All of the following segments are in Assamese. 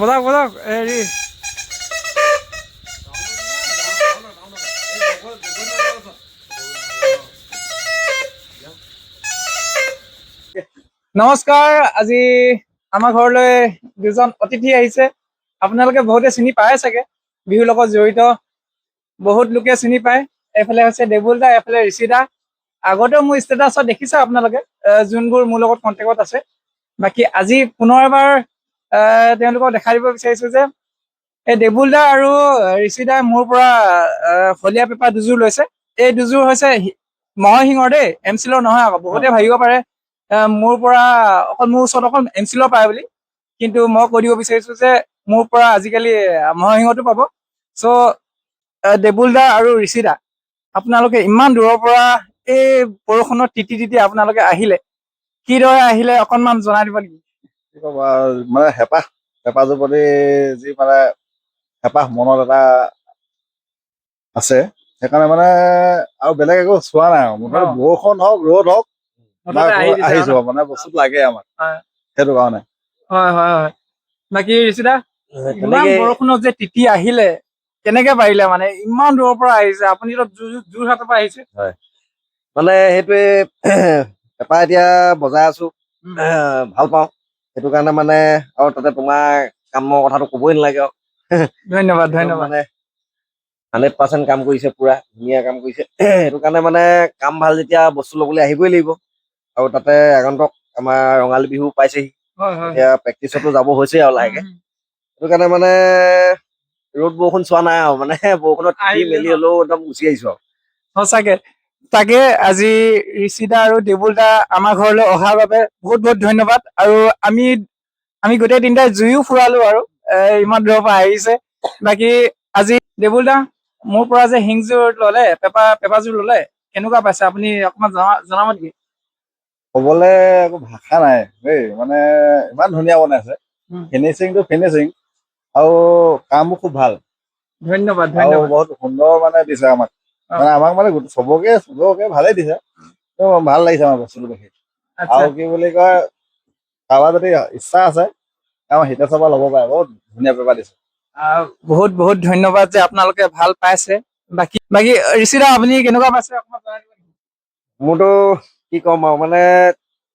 বজাওক বজাওক হেৰি নমস্কাৰ। আজি আমাৰ ঘৰলৈ দুজন অতিথি আহিছে। আপোনালোকে বহুতে চিনি পায় চাগে, বিহুৰ লগত জড়িত বহুত লোকে চিনি পায়। এইফালে হৈছে দেবুল দা, এইফালে ঋষি দা। আগতেও মোৰ ষ্টেটাছত দেখিছে আপোনালোকে, যোনবোৰ মোৰ লগত কণ্টেক্টত আছে। বাকী আজি পুনৰ এবাৰ তেওঁলোকক দেখাই দিব বিচাৰিছো যে এই দেবুল দা আৰু ঋষি দাই মোৰ পৰা হলীয়া পেপা দুযোৰ লৈছে। এই দুযোৰ হৈছে মহৰ শিঙৰ দেই, এমচিলৰ নহয়। আকৌ বহুতে ভাবিব পাৰে মোৰ পৰা মোৰ ওচৰত অকল এমচিলৰ পায় বুলি, কিন্তু মই কৈ দিব বিচাৰিছো যে মোৰ পৰা আজিকালি মহৰ শিঙতো পাব। চ' দেবুল দা আৰু ঋষি দা, আপোনালোকে ইমান দূৰৰ পৰা এই বৰষুণত তিতি তিতি আপোনালোকে আহিলে, কিদৰে আহিলে অকনমান জনাই দিব নেকি? কি ক'বা, মানে হেঁপাহটোৰ প্ৰতি যি মানে হেঁপাহ মনত এটা আছে, সেইকাৰণে মানে আৰু বেলেগ একো চোৱা নাই আৰু মুঠতে বৰষুণ হওক ৰ'দ হওক আহিছো মানে বস্তুটো লাগে আমাক, সেইটো কাৰণে। হয় হয় হয়। বাকী ঋষি দা, ইমান বৰষুণত যে তিতি আহিলে কেনেকে পাৰিলে? মানে ইমান দূৰৰ পৰা আহিছে, আপুনিতো যোৰহাটৰ পৰা আহিছে। হয়, মানে সেইটোৱে পেপা এতিয়া বজাই আছো, ভাল পাওঁ সেইটো কাৰণে মানে। আৰু তাতে তোমাৰ কামৰ কথাটো কবই নালাগে আৰু। ধন্যবাদ ধন্যবাদ। মানে 100% কাম কৰিছে, পুৰা ধুনীয়া কাম কৰিছে। সেইটো কাৰণে মানে কাম ভাল যেতিয়া বস্তু ল'বলৈ আহিবই লাগিব। আৰু তাতে আগন্তুক আমাৰ ৰঙালী বিহু পাইছেহি, এতিয়া প্ৰেক্টিচতো যাব হৈছে আৰু লাহেকে। সেইটো কাৰণে মানে ৰ'দ বৰষুণ চোৱা নাই আৰু, মানে বৰষুণত তিতি মেলি হলেও একদম গুচি আহিছো আৰু। সঁচাকে তাকে আজি ঋষি দা আৰু দেবুল দা আমাৰ ঘৰলৈ অহাৰ বাবে বহুত বহুত ধন্যবাদ। আৰু আমি গোটেই তিনিটাই জুইও ফুৰালো আৰু ইমান দূৰৰ পৰা আহিছে। বাকী আজি দেবুল দা মোৰ পৰা যে শিংযোৰ ললে, পেপাযোৰ ললে, কেনেকুৱা পাইছে আপুনি অকমান জনাব নেকি? ক'বলে একো ভাষা নাই দেই, মানে ইমান ধুনীয়া বনাইছে। ফিনিচিংটো ফিনিচিং, আৰু কামো খুব ভাল। ধন্যবাদ আৰু ধন্যবাদ। বহুত সুন্দৰ মানে দিছে আমাক, মানে আমাক মানে চবকে ভালেই দিছে। ভাল লাগিছে আমাৰ বস্তুটো দেখি। আৰু কি বুলি কয়, কাৰোবাৰ যদি ইচ্ছা আছে আমাৰ হিতেশৰ পৰা ল'ব পাৰে, বহুত ধুনীয়া পেপা দিছে। বহুত বহুত ধন্যবাদ যে আপোনালোকে ভাল পাইছে। বাকী ঋষি দা, আপুনি কেনেকুৱা পাইছে অকমান জনাই দিব নেকি? মোৰতো কি ক'ম আৰু, মানে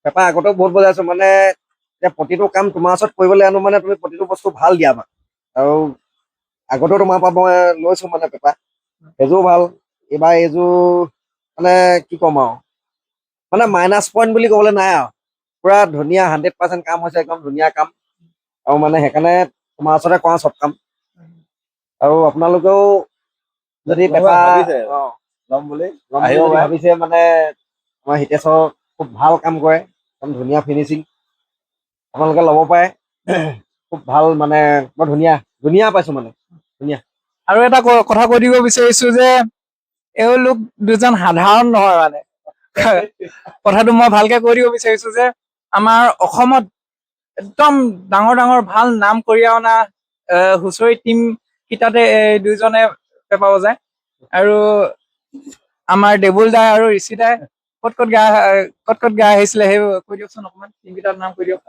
পেপা আগতেও বহুত বজাইছো, মানে এতিয়া প্ৰতিটো কাম তোমাৰ ওচৰত কৰিবলৈ আনো মানে তুমি প্ৰতিটো বস্তু ভাল দিয়া আমাক। আৰু আগতেও তোমাৰ পৰা মই লৈছো মানে পেপা, এযোৰ ভাল, এইবাৰ এইযোৰ মানে কি ক'ম আৰু, মানে মাইনাছ পইণ্ট বুলি ক'বলৈ নাই আৰু। পুৰা ধুনীয়া 100% কাম হৈছে, একদম ধুনীয়া কাম। আৰু মানে সেইকাৰণে তোমাৰ ওচৰতে কৰা চব কাম। আৰু আপোনালোকেও যদি পেপা ল'ম বুলি ভাবিছে, মানে আমাৰ হিতেশৰ খুব ভাল কাম কৰে, একদম ধুনীয়া ফিনিচিং, আপোনালোকে ল'ব পাৰে। খুব ভাল, মানে বৰ ধুনীয়া পাইছো, মানে ধুনীয়া। আৰু এটা কথা কৈ দিব বিচাৰিছো যে এওঁলোক দুজন সাধাৰণ নহয়। মানে কথাটো মই ভালকে কৈ দিব বিচাৰিছো যে আমাৰ অসমত একদম ডাঙৰ ডাঙৰ ভাল নাম কৰি অনা হুঁচৰি টিম কেইটাতে দুইজনে পেপা বজায়। আৰু আমাৰ দেবুল দা আৰু ঋষি দাই ক'ত ক'ত গাই আহিছিলে, সেই কৈ দিয়কচোন অকমান, টিম কেইটাৰ নাম কৈ দিয়ক।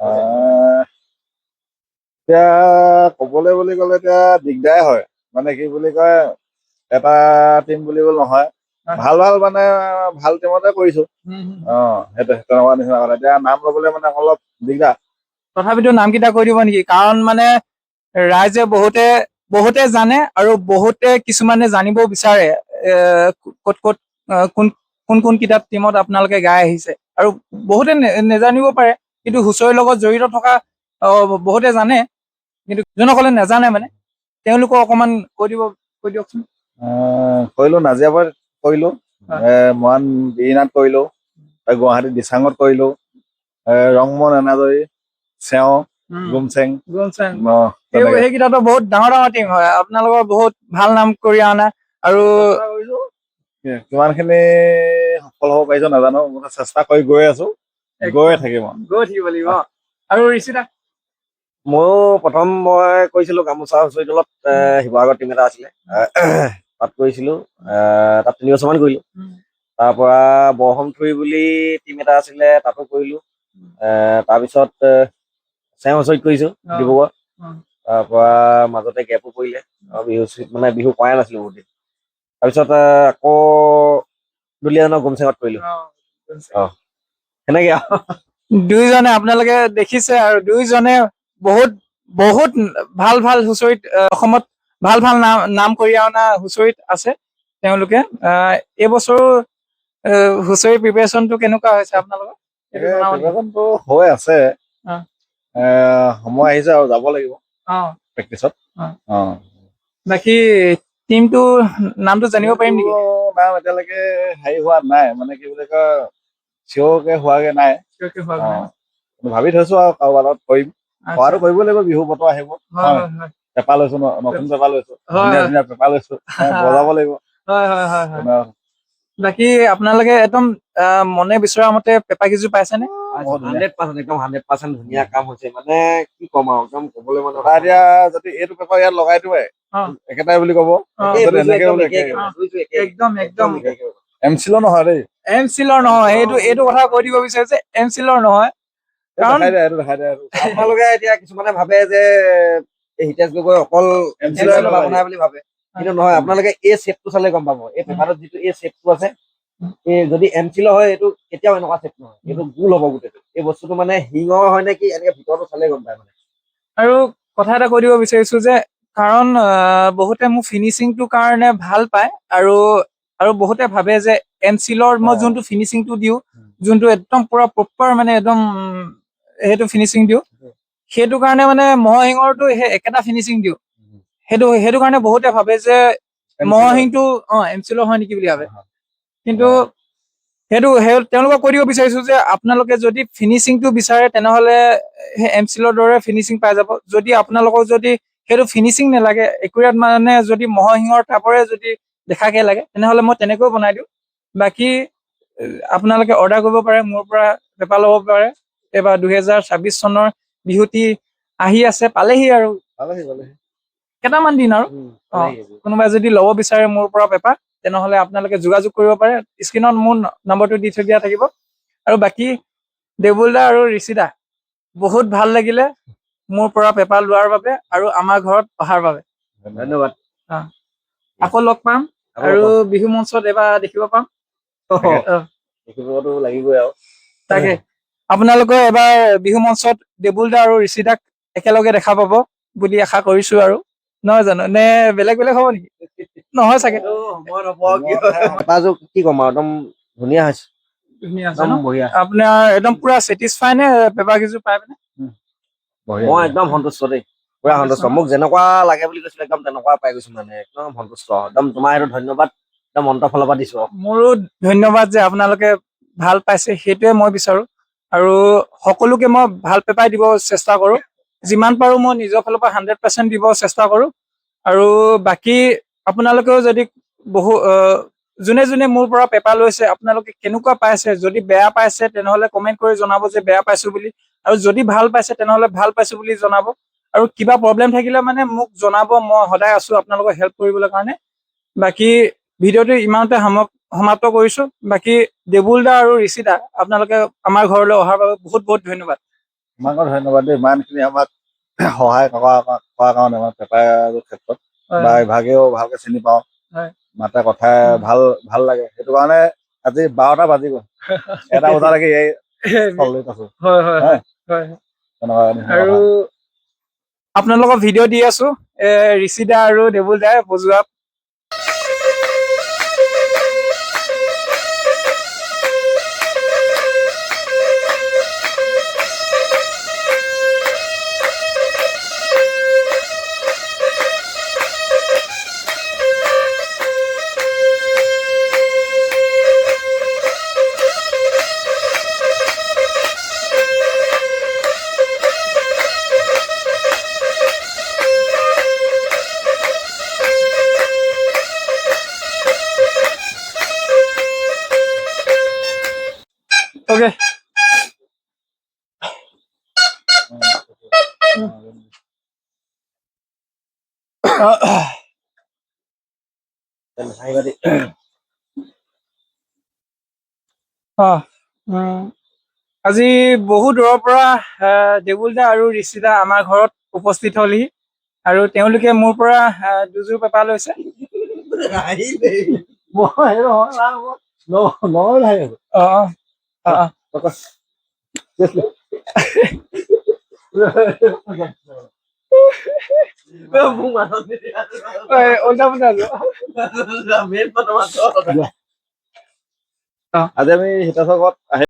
এতিয়া কবলৈ বুলি ক'লে এতিয়া দিগদাৰ হয়, মানে কি বুলি কয়, এটা টিম বুলিবলৈ নহয়, ভাল মানে ভাল টিমতে কৰিছো। সেইটো তেনেকুৱা নিচিনা কথা। এতিয়া নাম লবলৈ মানে অলপ দিগদাৰ। তথাপিতো নামকেইটা কৈ দিব নেকি? কাৰণ মানে ৰাইজে বহুতে জানে, আৰু বহুতে কিছুমানে জানিবও বিচাৰে ক'ত কোন কিতাপ টিমত আপোনালোকে গাই আহিছে। আৰু বহুতে নেজানিব পাৰে, কিন্তু হুঁচৰিৰ লগত জড়িত থকা বহুতে জানে, কিন্তু যোনসকলে নেজানে মানে তেওঁলোকক অকমান কৈ দিয়কচোন। কৰিলো, নাজিৰাবাদ কৰিলো, মৰাণ বিৰিণাত কৰিলো, গুৱাহাটী দিচাঙত কৰিলো, ৰংমন এনাজৰী, চেও, গুমচেং। সেইকেইটাতো বহুত ডাঙৰ ডাঙৰ টিম হয়, আপোনালোকৰ বহুত ভাল নাম কৰি অনা। আৰু কিমান খিনি সফল হব পাৰিছো নাজানো, মই চেষ্টা কৰি গৈ আছো, গৈ থাকিব লাগিব। আৰু ঋষি দা? ময়ো প্ৰথম মই কৰিছিলো গামোচা হুঁচৰি দলত, শিৱসাগৰ টিম এটা আছিলে, তাত কৰিছিলো, তাত 3 বছৰমান কৰিলো। তাৰ পৰা বৰহমথুৰি বুলি টিম এটা আছিলে, তাতো কৰিলো। তাৰপিছত চেও হুঁচৰিত কৰিছো ডিব্ৰুগড়, তাৰ পৰা মাজতে গেপো পৰিলে আৰু মানে বিহু কৰাই নাছিলো বহুত দিন। তাৰপিছত আকৌ দুলীয়াজানৰ গোমচেঙত কৰিলো। সেনেকে আৰু দুইজনে আপোনালোকে দেখিছে আৰু দুইজনে বহুত বহুত ভাল ভাল হুঁচৰিত অসমত ভাল ভাল নাম কৰি অনা হুঁচৰিত আছে তেওঁলোকে। এইবছৰো হুঁচৰি প্ৰিপেৰেচনটো কেনেকুৱা হৈছে আপোনালোকৰ? সেইটো জনাব নেকি? প্ৰিপেৰেচনটো হৈ আছে। অ। সময় আহিছে আৰু যাব লাগিব প্ৰেক্টিচত। বাকী টিমটো নামটো জানিব পাৰিম নেকি? নাম এতিয়ালৈকে হেৰি হোৱা নাই, মানে কি বুলি কয় চিয়ৰকে হোৱাগে নাই। ভাবি থৈছো আৰু কাৰোবাৰ লগত কৰিম। খোৱাটো কৰিব লাগিব, বিহু বতৰ আহিব। পেপা লৈছো, নতুন পেপা লৈছো, ধুনীয়া ধুনীয়া পেপা লৈছো, বজাব লাগিব। বাকী আপোনালোকে একদম মনে বিচৰা মতে পেপা কেইযোৰ পাইছেনে? 100% একদম 100% ধুনীয়া কাম হৈছে। মানে কি ক'ম আৰু একদম ক'বলৈ মানে এতিয়া যদি এইটো পেপাৰ ইয়াত লগাই দিওঁ একেটাই বুলি ক'ব। একদম একদম এমচিলৰ নহয় দেই, এমচিলৰ নহয়, এইটো কথা কৈ দিব বিচাৰিছে, এমচিলৰ নহয়। কাৰণ আপোনালোকে এতিয়া কিছুমানে ভাবে যে হিতেশ গগৈ অকল এমচিলৰ বনাই বুলি ভাবে, কিন্তু নহয়। আপোনালোকে এই শ্বেপটো চালে গম পাব, এই পেপাৰত যিটো এই শ্বেপটো আছে, এই যদি এমচিলৰ হয় এইটো কেতিয়াও এনেকুৱা শ্বেপ নহয়, এইটো গোল হ'ব গোটেইটো। এই বস্তুটো মানে শিঙৰ হয় নে কি, এনেকে ভিতৰতো চালে গম পায় মানে। আৰু কথা এটা কৈ দিব বিচাৰিছো যে কাৰণ বহুতে মোৰ ফিনিচিংটোৰ কাৰণে ভাল পায় আৰু বহুতে ভাবে যে এমচিলৰ মই যোনটো ফিনিচিংটো দিওঁ, যোনটো একদম পুৰা প্ৰপাৰ মানে একদম সেইটো ফিনিচিং দিওঁ, সেইটো কাৰণে মানে মহৰ শিঙৰটো সেই একেটা ফিনিচিং দিওঁ। সেইটো কাৰণে বহুতে ভাবে যে মহৰ শিংটো এমচিলৰ হয় নেকি বুলি ভাবে। কিন্তু তেওঁলোকক কৈ দিব বিচাৰিছো যে আপোনালোকে যদি ফিনিচিংটো বিচাৰে তেনেহলে সেই এমচিলৰ দৰে ফিনিচিং পাই যাব। যদি আপোনালোকক যদি সেইটো ফিনিচিং নালাগে, একুৰেট মানে যদি মহৰ শিঙৰ টাপৰে যদি দেখাকে লাগে, তেনেহলে মই তেনেকৈ বনাই দিওঁ। বাকী আপোনালোকে অৰ্ডাৰ কৰিব পাৰে, মোৰ পৰা পেপা ল'ব পাৰে। এইবাৰ 2026 চনৰ বিহুটি আহি আছে, পালেহি আৰু কেইটামান দিন আৰু। কোনোবাই যদি ল'ব বিচাৰে মোৰ পৰা পেপা, তেনেহলে আপোনালোকে যোগাযোগ কৰিব পাৰে। স্ক্ৰীনত মোৰ নম্বৰটো দি থৈ দিয়া থাকিব। আৰু বাকী দেবুল দা আৰু ঋষি দা, বহুত ভাল লাগিলে মোৰ পৰা পেপা লোৱাৰ বাবে আৰু আমাৰ ঘৰত অহাৰ বাবে। ধন্যবাদ। আকৌ লগ পাম আৰু বিহু মঞ্চত এবাৰ দেখিব পাম। দেখিবতো লাগিবই আৰু। তাকে আপোনালোকে এবাৰ বিহু মঞ্চত দেবুল দা আৰু ঋষি দাক একেলগে দেখা পাব বুলি আশা কৰিছো। আৰু নহয় জানো, নে বেলেগ বেলেগ হ'ব নেকি? নহয় চাগে। পেপাযোৰ কি ক'ম আৰু, একদম ধুনীয়া হৈছে। ধুনীয়া আছে ন? আপোনাৰ একদম পুৰা চেটিছফাই নে পেপাৰ কেইযোৰ পাই পিনে? মই একদম সন্তুষ্ট দেই, পুৰা সন্তুষ্ট। মোক যেনেকুৱা লাগে বুলি কৈছিলে একদম তেনেকুৱা পাই গৈছো, মানে একদম সন্তুষ্ট। একদম তোমাৰ এইটো ধন্যবাদ একদম মন্ত্ৰৰ ফালৰ পৰা দিছো। মোৰো ধন্যবাদ যে আপোনালোকে ভাল পাইছে, সেইটোৱে মই বিচাৰো। আৰু সকলোকে মই ভাল পেপাই দিব চেষ্টা কৰো। যিমান পাৰো মই নিজৰ ফালৰ পৰা 100% দিব চেষ্টা কৰো। আৰু বাকী আপোনালোকেও যদি যোনে যোনে মোৰ পৰা পেপা লৈছে, আপোনালোকে কেনেকুৱা পাইছে, যদি বেয়া পাইছে তেনেহলে কমেন্ট কৰি জনাব যে বেয়া পাইছো বুলি। আৰু যদি ভাল পাইছে তেনেহলে ভাল পাইছো বুলি জনাব। আৰু কিবা প্ৰব্লেম থাকিলে মানে মোক জনাব, মই সদায় আছো আপোনালোকক হেল্প কৰিবলৈ কাৰণে। বাকী ভিডিঅ'টো ইমানতে সমাপ্ত কৰিছো। বাকী দেবুল দা আৰু ঋষি দা, আপোনালোকে আমাৰ ঘৰলৈ অহাৰ বাবে বহুত বহুত ধন্যবাদ। ইমানকৈ ধন্যবাদ দেই, ইমানখিনি আমাক সহায় কৰাৰ কাৰণে আমাৰ পেপাৰ ক্ষেত্ৰত। বা ইভাগেও ভালকে চিনি পাওঁ, মাতে কথা ভাল লাগে। সেইটো কাৰণে আজি 12টা বাজি গ'ল, 1টা বজালৈকে আৰু আপোনালোকক ভিডিঅ' দি আছো, ঋষি দা আৰু দেবুল দাই বজোৱা। Okay. আজি বহু দূৰৰ পৰা দেবুল দা আৰু ঋষি দা আমাৰ ঘৰত উপস্থিত হলহি। আৰু তেওঁলোকে মোৰ পৰা দুযোৰ পেপা লৈছে। অ অ অ ওলটা পুলটা আজি আমি হিতাচকত আহি